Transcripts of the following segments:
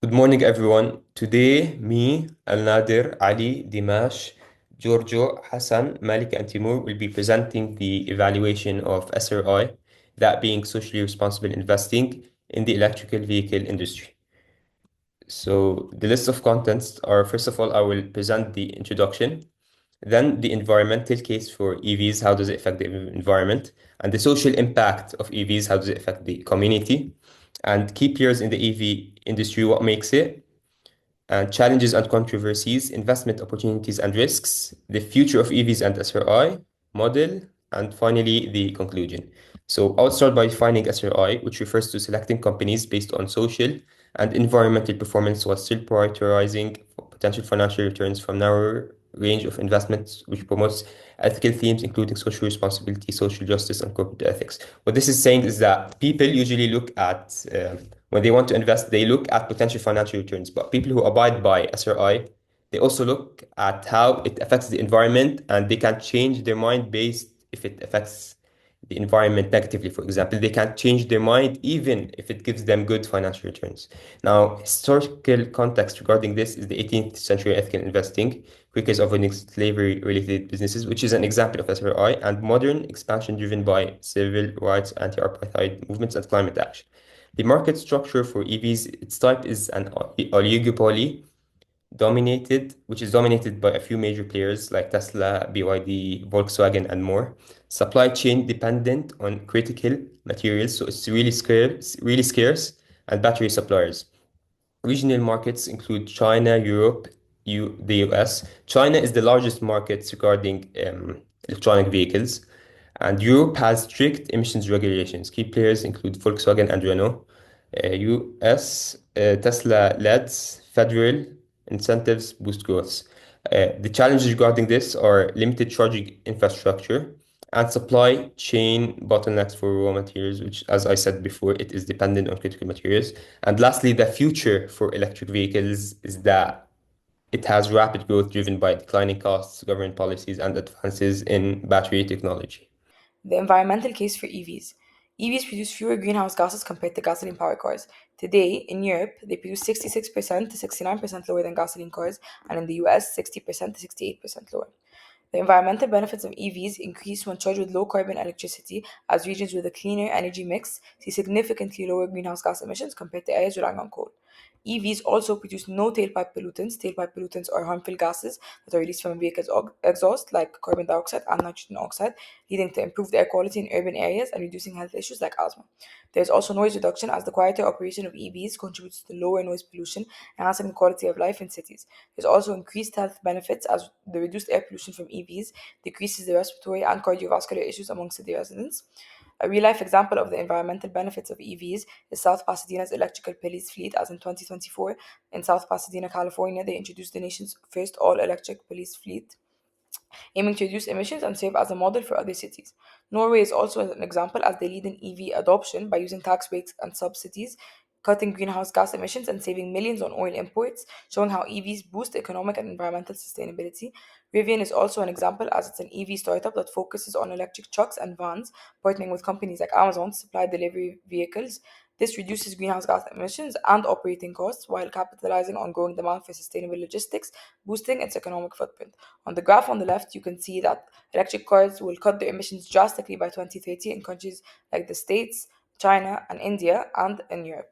Good morning, everyone. Today, me, Al Nadir, Ali, Dimash, Giorgio, Hassan, Malik, and Timur will be presenting the evaluation of SRI, that being socially responsible investing in the electrical vehicle industry. So, the list of contents are first of all, I will present the introduction, then the environmental case for EVs, how does it affect the environment, and the social impact of EVs, how does it affect the community, and key players in the EV industry, what makes it, and challenges and controversies, investment opportunities and risks, the future of EVs and SRI, model, and finally the conclusion. So I'll start by defining SRI, which refers to selecting companies based on social and environmental performance while still prioritizing potential financial returns from narrower range of investments, which promotes ethical themes including social responsibility, social justice, and corporate ethics. What this is saying is that people usually look at when they want to invest, they look at potential financial returns. But people who abide by SRI, they also look at how it affects the environment, and they can change their mind based if it affects the environment negatively, for example. They can change their mind even if it gives them good financial returns. Now, historical context regarding this is the 18th century ethical investing, Quakers avoiding slavery-related businesses, which is an example of SRI, and modern expansion driven by civil rights, anti-apartheid movements, and climate action. The market structure for EVs, its type is an oligopoly which is dominated by a few major players like Tesla, BYD, Volkswagen, and more. Supply chain dependent on critical materials, so it's really scarce, and battery suppliers. Regional markets include China, Europe, the US. China is the largest market regarding electronic vehicles, and Europe has strict emissions regulations. Key players include Volkswagen and Renault. US, Tesla leads, federal incentives boost growth. The challenges regarding this are limited charging infrastructure and supply chain bottlenecks for raw materials, which, as I said before, it is dependent on critical materials. And lastly, the future for electric vehicles is that it has rapid growth driven by declining costs, government policies, and advances in battery technology. The environmental case for EVs. EVs produce fewer greenhouse gases compared to gasoline powered cars. Today, in Europe, they produce 66% to 69% lower than gasoline cars, and in the US, 60% to 68% lower. The environmental benefits of EVs increase when charged with low carbon electricity, as regions with a cleaner energy mix see significantly lower greenhouse gas emissions compared to areas relying on coal. EVs also produce no tailpipe pollutants. Tailpipe pollutants are harmful gases that are released from a vehicle's exhaust, like carbon dioxide and nitrogen oxide, leading to improved air quality in urban areas and reducing health issues like asthma. There is also noise reduction, as the quieter operation of EVs contributes to lower noise pollution, enhancing the quality of life in cities. There's also increased health benefits, as the reduced air pollution from EVs decreases the respiratory and cardiovascular issues among city residents. A real life example of the environmental benefits of EVs is South Pasadena's electrical police fleet, as in 2024, in South Pasadena, California, they introduced the nation's first all electric police fleet, aiming to reduce emissions and serve as a model for other cities. Norway is also an example, as they lead in EV adoption by using tax breaks and subsidies, cutting greenhouse gas emissions and saving millions on oil imports, showing how EVs boost economic and environmental sustainability. Rivian is also an example, as it's an EV startup that focuses on electric trucks and vans, partnering with companies like Amazon to supply delivery vehicles. This reduces greenhouse gas emissions and operating costs while capitalizing on growing demand for sustainable logistics, boosting its economic footprint. On the graph on the left, you can see that electric cars will cut their emissions drastically by 2030 in countries like the States, China, and India, and in Europe.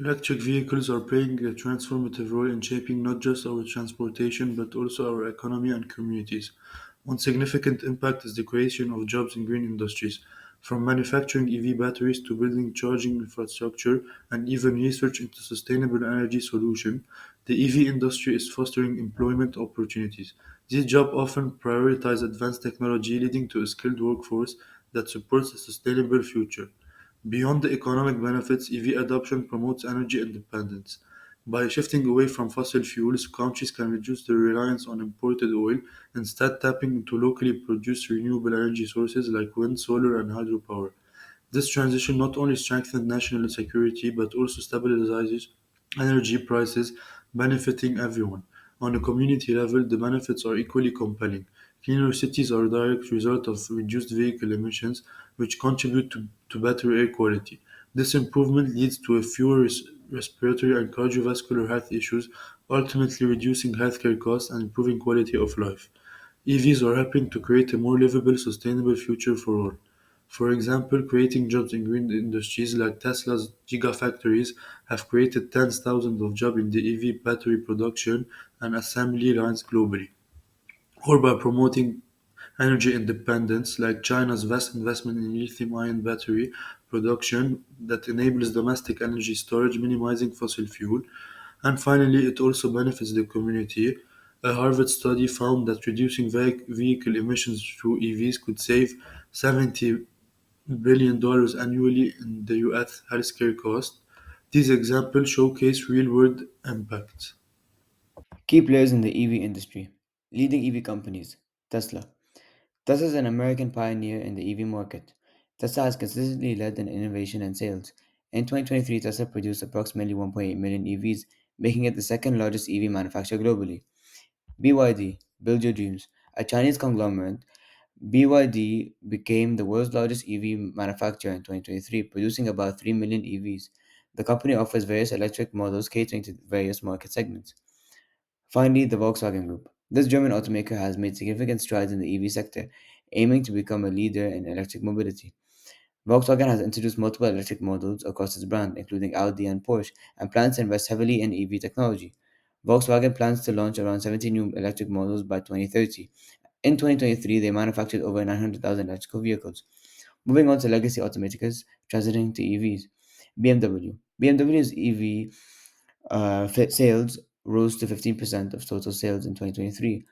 Electric vehicles are playing a transformative role in shaping not just our transportation but also our economy and communities. One significant impact is the creation of jobs in green industries, from manufacturing EV batteries to building charging infrastructure and even research into sustainable energy solutions. The EV industry is fostering employment opportunities. These jobs often prioritize advanced technology, leading to a skilled workforce that supports a sustainable future. Beyond the economic benefits, EV adoption promotes energy independence. By shifting away from fossil fuels, countries can reduce their reliance on imported oil, instead tapping into locally produced renewable energy sources like wind, solar, and hydropower. This transition not only strengthens national security but also stabilizes energy prices, benefiting everyone. On a community level, the benefits are equally compelling. Cleaner cities are a direct result of reduced vehicle emissions, which contribute to better air quality. This improvement leads to fewer respiratory and cardiovascular health issues, ultimately reducing healthcare costs and improving quality of life. EVs are helping to create a more livable, sustainable future for all. For example, creating jobs in green industries like Tesla's gigafactories have created tens of thousands of jobs in the EV battery production and assembly lines globally. Or by promoting energy independence, like China's vast investment in lithium-ion battery production that enables domestic energy storage, minimizing fossil fuel. And finally, it also benefits the community. A Harvard study found that reducing vehicle emissions through EVs could save $70 billion annually in the US healthcare costs. These examples showcase real-world impacts. Key players in the EV industry. Leading EV companies. Tesla. Tesla is an American pioneer in the EV market. Tesla has consistently led in innovation and sales. In 2023, Tesla produced approximately 1.8 million EVs, making it the second largest EV manufacturer globally. BYD, Build Your Dreams. A Chinese conglomerate, BYD became the world's largest EV manufacturer in 2023, producing about 3 million EVs. The company offers various electric models catering to various market segments. Finally, the Volkswagen Group. This German automaker has made significant strides in the EV sector, aiming to become a leader in electric mobility. Volkswagen has introduced multiple electric models across its brand, including Audi and Porsche, and plans to invest heavily in EV technology. Volkswagen plans to launch around 70 new electric models by 2030. In 2023, they manufactured over 900,000 electrical vehicles. Moving on to legacy automakers transitioning to EVs. BMW. BMW's EV sales rose to 15% of total sales in 2023,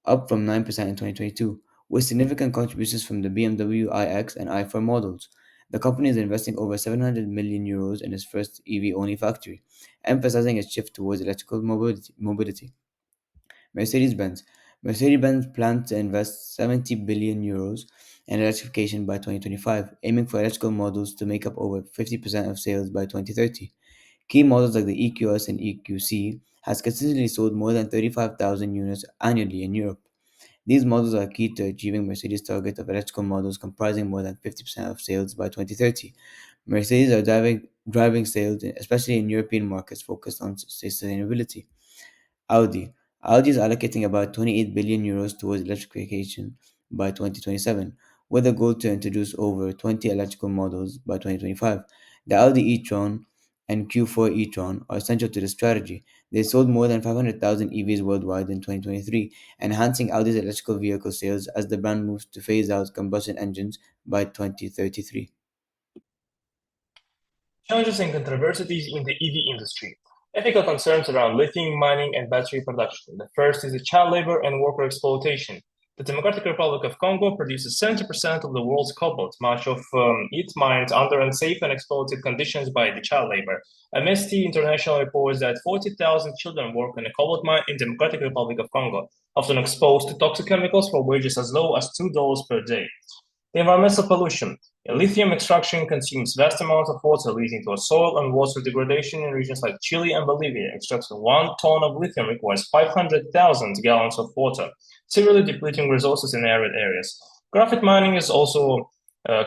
up from 9% in 2022, with significant contributions from the BMW iX and i4 models. The company is investing over 700 million euros in its first EV-only factory, emphasizing its shift towards electrical mobility. Mercedes-Benz. Mercedes-Benz plans to invest 70 billion euros in electrification by 2025, aiming for electrical models to make up over 50% of sales by 2030. Key models like the EQS and EQC has consistently sold more than 35,000 units annually in Europe. These models are key to achieving Mercedes' target of electrical models comprising more than 50% of sales by 2030. Mercedes are driving sales, especially in European markets focused on sustainability. Audi. Audi is allocating about 28 billion euros towards electrification by 2027, with a goal to introduce over 20 electrical models by 2025. The Audi e-tron and Q4 e-tron are essential to this strategy. They sold more than 500,000 EVs worldwide in 2023, enhancing Audi's electrical vehicle sales as the brand moves to phase out combustion engines by 2033. Challenges and controversies in the EV industry. Ethical concerns around lithium mining and battery production. The first is the child labor and worker exploitation. The Democratic Republic of Congo produces 70% of the world's cobalt, much of it mined under unsafe and exploited conditions by the child labor. Amnesty International reports that 40,000 children work in a cobalt mine in the Democratic Republic of Congo, often exposed to toxic chemicals for wages as low as $2 per day. The environmental pollution. Lithium extraction consumes vast amounts of water, leading to a soil and water degradation in regions like Chile and Bolivia. Extracting 1 ton of lithium requires 500,000 gallons of water, severely depleting resources in arid areas. Graphite mining is also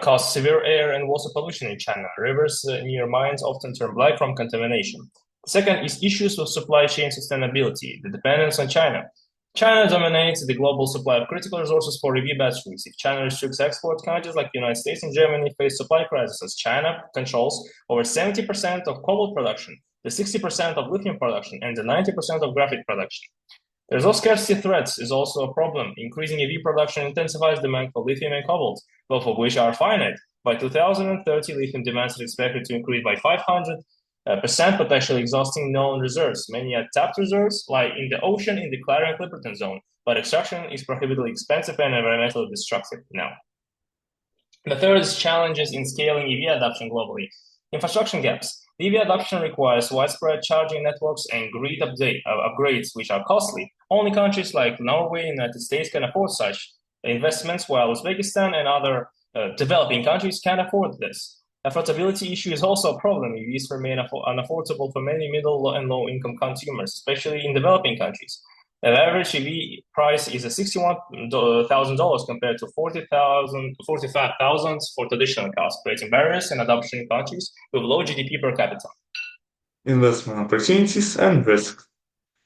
caused severe air and water pollution in China. Rivers near mines often turn black from contamination. The second is issues with supply chain sustainability, the dependence on China. China dominates the global supply of critical resources for EV batteries. If China restricts export, countries like the United States and Germany face supply crises as China controls over 70% of cobalt production, the 60% of lithium production, and the 90% of graphite production. The resource scarcity threat is also a problem. Increasing EV production intensifies demand for lithium and cobalt, both of which are finite. By 2030, lithium demand is expected to increase by 500%, potentially exhausting known reserves. Many untapped reserves lie in the ocean in the Clarion-Clipperton zone, but extraction is prohibitively expensive and environmentally destructive now. The third is challenges in scaling EV adoption globally. Infrastructure gaps. EV adoption requires widespread charging networks and grid upgrades, which are costly. Only countries like Norway and the United States can afford such investments, while Uzbekistan and other developing countries can't afford this. Affordability issue is also a problem. EVs remain unaffordable for many middle and low income consumers, especially in developing countries. The average EV price is $61,000 compared to 45,000 for traditional cars, creating barriers in adoption in countries with low GDP per capita. Investment opportunities and risks.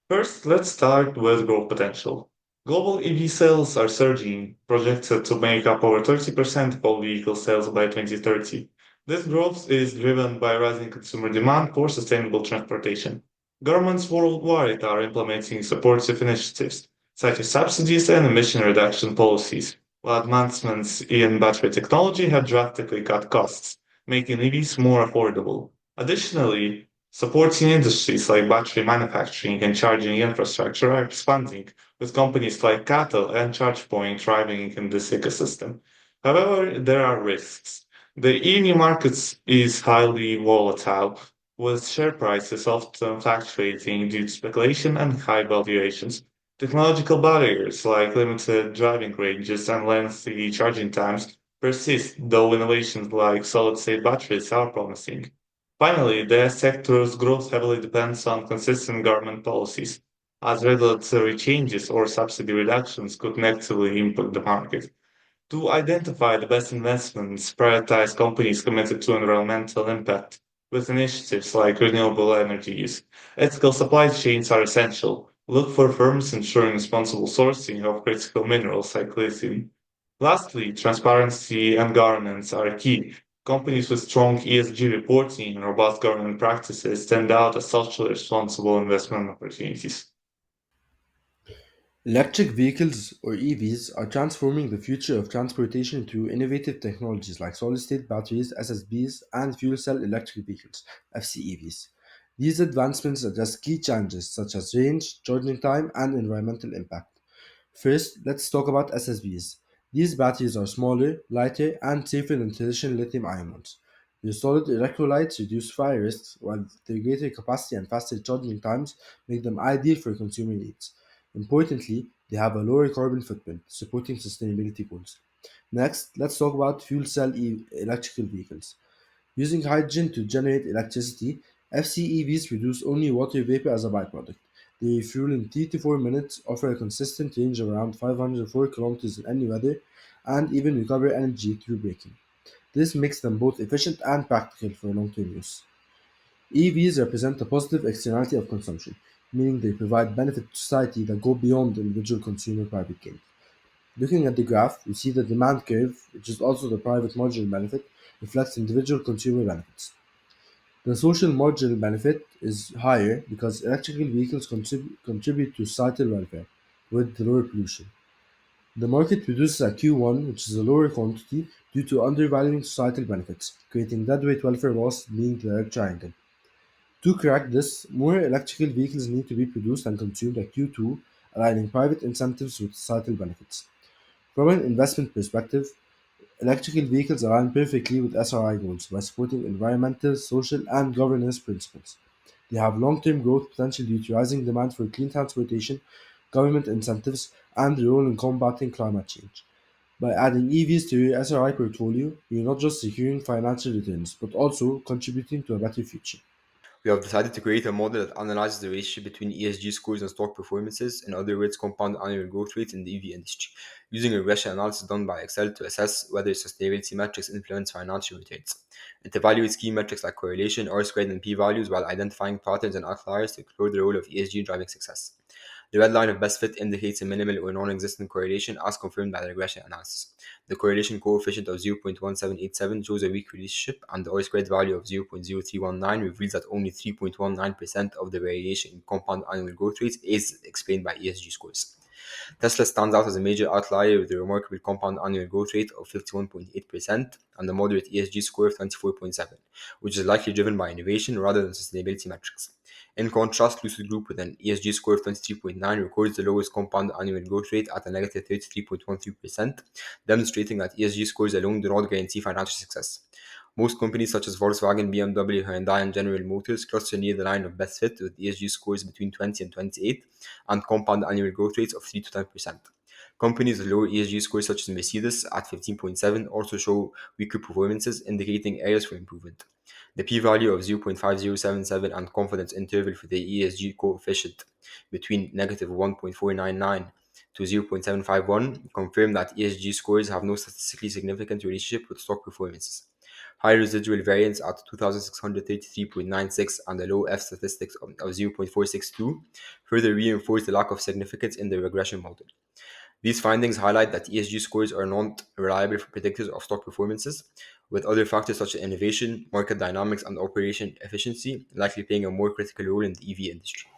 First, let's start with growth potential. Global EV sales are surging, projected to make up over 30% of all vehicle sales by 2030. This growth is driven by rising consumer demand for sustainable transportation. Governments worldwide are implementing supportive initiatives, such as subsidies and emission reduction policies, while advancements in battery technology have drastically cut costs, making EVs more affordable. Additionally, supporting industries like battery manufacturing and charging infrastructure are expanding, with companies like Cattle and ChargePoint thriving in this ecosystem. However, there are risks. The EV market is highly volatile, with share prices often fluctuating due to speculation and high valuations. Technological barriers like limited driving ranges and lengthy charging times persist, though innovations like solid state batteries are promising. Finally, the sector's growth heavily depends on consistent government policies, as regulatory changes or subsidy reductions could negatively impact the market. To identify the best investments, prioritize companies committed to environmental impact with initiatives like renewable energy use. Ethical supply chains are essential. Look for firms ensuring responsible sourcing of critical minerals like lithium. Lastly, transparency and governance are key. Companies with strong ESG reporting and robust governance practices stand out as socially responsible investment opportunities. Electric vehicles, or EVs, are transforming the future of transportation through innovative technologies like solid state batteries, SSBs, and fuel cell electric vehicles, FCEVs. These advancements address key challenges such as range, charging time, and environmental impact. First, let's talk about SSBs. These batteries are smaller, lighter, and safer than traditional lithium ion ones. Their solid electrolytes reduce fire risks, while their greater capacity and faster charging times make them ideal for consumer needs. Importantly, they have a lower carbon footprint, supporting sustainability goals. Next, let's talk about fuel cell electrical vehicles. Using hydrogen to generate electricity, FCEVs produce only water vapor as a byproduct. They refuel in 3 to 4 minutes, offer a consistent range of around 504 kilometers in any weather, and even recover energy through braking. This makes them both efficient and practical for long-term use. EVs represent a positive externality of consumption, meaning they provide benefit to society that go beyond individual consumer private gain. Looking at the graph, we see the demand curve, which is also the private marginal benefit, reflects individual consumer benefits. The social marginal benefit is higher because electrical vehicles contribute to societal welfare with lower pollution. The market produces a Q1, which is a lower quantity due to undervaluing societal benefits, creating deadweight welfare loss being the red triangle. To correct this, more electrical vehicles need to be produced and consumed at Q2, aligning private incentives with societal benefits. From an investment perspective, electrical vehicles align perfectly with SRI goals by supporting environmental, social, and governance principles. They have long term growth potential due to rising demand for clean transportation, government incentives, and the role in combating climate change. By adding EVs to your SRI portfolio, you're not just securing financial returns, but also contributing to a better future. We have decided to create a model that analyzes the relationship between ESG scores and stock performances, in other words, compound annual growth rates in the EV industry, using a regression analysis done by Excel to assess whether sustainability metrics influence financial returns. It evaluates key metrics like correlation, R squared, and P values while identifying patterns and outliers to explore the role of ESG in driving success. The red line of best fit indicates a minimal or non-existent correlation as confirmed by the regression analysis. The correlation coefficient of 0.1787 shows a weak relationship, and the R-squared value of 0.0319 reveals that only 3.19% of the variation in compound annual growth rates is explained by ESG scores. Tesla stands out as a major outlier with a remarkable compound annual growth rate of 51.8% and a moderate ESG score of 24.7, which is likely driven by innovation rather than sustainability metrics. In contrast, Lucid Group with an ESG score of 23.9 records the lowest compound annual growth rate at a negative 33.13%, demonstrating that ESG scores alone do not guarantee financial success. Most companies such as Volkswagen, BMW, Hyundai, and General Motors cluster near the line of best fit with ESG scores between 20 and 28 and compound annual growth rates of 3 to 10%. Companies with lower ESG scores such as Mercedes at 15.7 also show weaker performances, indicating areas for improvement. The p-value of 0.5077 and confidence interval for the ESG coefficient between negative 1.499 to 0.751 confirm that ESG scores have no statistically significant relationship with stock performances. High residual variance at 2633.96 and a low F statistics of 0.462 further reinforce the lack of significance in the regression model. These findings highlight that ESG scores are not reliable predictors of stock performances, with other factors such as innovation, market dynamics, and operation efficiency likely playing a more critical role in the EV industry.